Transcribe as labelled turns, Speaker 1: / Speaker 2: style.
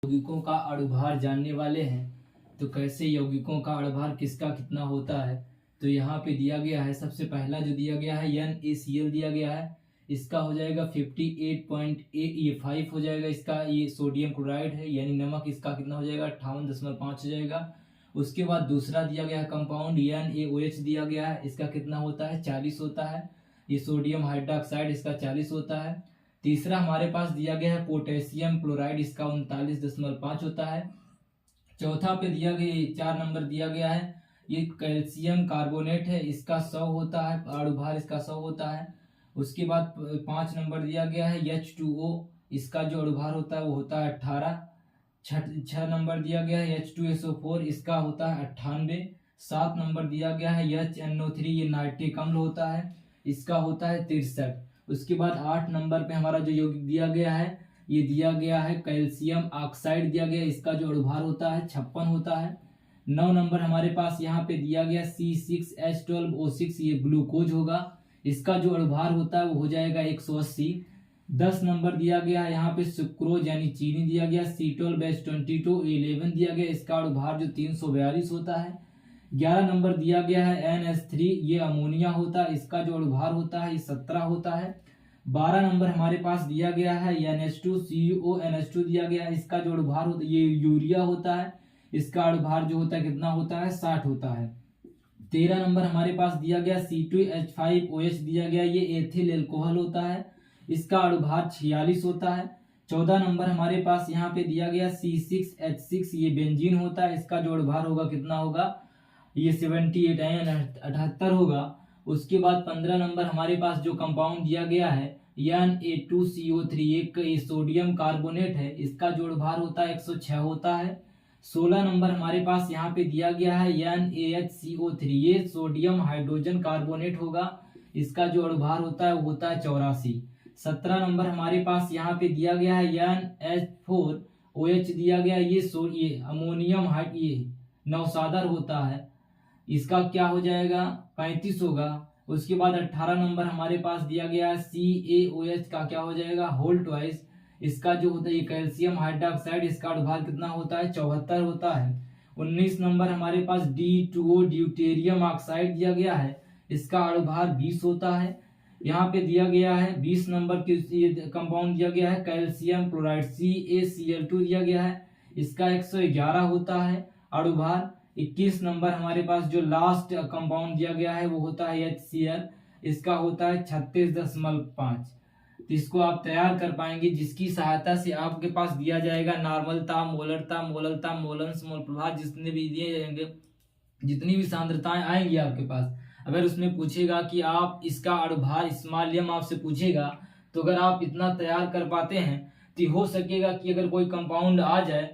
Speaker 1: यौगिकों का अणुभार जानने वाले हैं। तो कैसे यौगिकों का अणुभार किसका कितना होता है, तो यहाँ पे दिया गया है। सबसे पहला जो दिया गया है NaCl दिया गया है, इसका हो जाएगा 58.5 हो जाएगा। इसका ये सोडियम क्लोराइड है यानी नमक, इसका कितना हो जाएगा 58.5 हो जाएगा। उसके बाद दूसरा दिया गया है कंपाउंड NaOH दिया गया है, इसका कितना होता है 40 होता है। ये सोडियम हाइड्रोक्साइड, इसका 40 होता है। तीसरा हमारे पास दिया गया है पोटेशियम क्लोराइड, इसका 39.5 होता है। चौथा पे दिया गया 4 नंबर दिया गया है, ये कैल्शियम कार्बोनेट है, इसका 100 होता है, अणुभार इसका 100 होता है। उसके बाद 5 नंबर दिया गया है H2O, इसका जो अणुभार होता है वो होता है 18। 6 नंबर दिया गया है H2SO4, इसका होता है 98। 7 नंबर दिया गया है HNO3, ये नाइट्रिक अम्ल होता है, इसका होता है 63। उसके बाद 8 नंबर पे हमारा जो यौगिक दिया गया है, ये दिया गया है कैल्शियम ऑक्साइड दिया गया है, इसका जो अणुभार होता है 56 होता है। 9 नंबर हमारे पास यहाँ पे दिया गया C6H12O6, ये ग्लूकोज होगा, इसका जो अणुभार होता है वो हो जाएगा 180। 10 नंबर दिया गया है यहाँ पे सुक्रोज यानी चीनी दिया गया, C12H22O11 दिया गया, इसका अणुभार जो 342 होता है। 11 नंबर दिया गया है NH3, ये अमोनिया होता है, इसका जो अणुभार होता है ये 17 होता है। 12 नंबर हमारे पास दिया गया है NH2CuONH2 दिया गया है, इसका जो अणुभार होता है ये यूरिया होता है, इसका अणुभार जो होता है कितना होता है 60 होता है। 13 नंबर हमारे पास दिया गया C2H5OH दिया गया, ये एथिल एल्कोहल होता है, इसका अणुभार 46 होता है। 14 नंबर हमारे पास यहाँ पे दिया गया C6H6, ये बेंजीन होता है, इसका जो अणुभार होगा कितना होगा ये 78 यानी 78 होगा। उसके बाद 15 नंबर हमारे पास जो कंपाउंड दिया गया है Na2CO3, एक सोडियम कार्बोनेट है, इसका जो अणुभार होता है 106 होता है। 16 नंबर हमारे पास यहाँ पे दिया गया है NaHCO3, ये सोडियम हाइड्रोजन कार्बोनेट होगा, इसका जो अणुभार होता है वो होता है 84। 17 नंबर हमारे पास यहाँ पे दिया गया है NH4OH दिया गया, ये अमोनियम ये नौसादर होता है, इसका क्या हो जाएगा 35 होगा। उसके बाद 18 नंबर हमारे पास दिया गया है CaOH का क्या हो जाएगा होल ट्वाइस, इसका जो होता है ये कैल्शियम हाइड्रोक्साइड, इसका अणुभार कितना होता है 74 होता है। 19 नंबर हमारे पास D2O ड्यूटेरियम ऑक्साइड दिया गया है, इसका अणुभार 20 होता है। यहाँ पे दिया गया है 20 नंबर के ये कंपाउंड दिया गया है कैल्शियम क्लोराइड CaCl2 दिया गया है, इसका 111 होता है अणुभार। 21 नंबर हमारे पास जो लास्ट कंपाउंड दिया गया है वो होता है HCl, इसका होता है 36.5। तो इसको आप तैयार कर पाएंगे, जिसकी सहायता से आपके पास दिया जाएगा नॉर्मलता, मोलरता, मोललता, मोलेंस, मोल प्रभाव, जितने भी दिए जाएंगे, जितनी भी सांद्रताएं आएंगी आपके पास, अगर उसमें पूछेगा कि आप इसका अणुभार स्मॉल m आपसे पूछेगा, तो अगर आप इतना तैयार कर पाते हैं तो हो सकेगा कि अगर कोई कंपाउंड आ जाए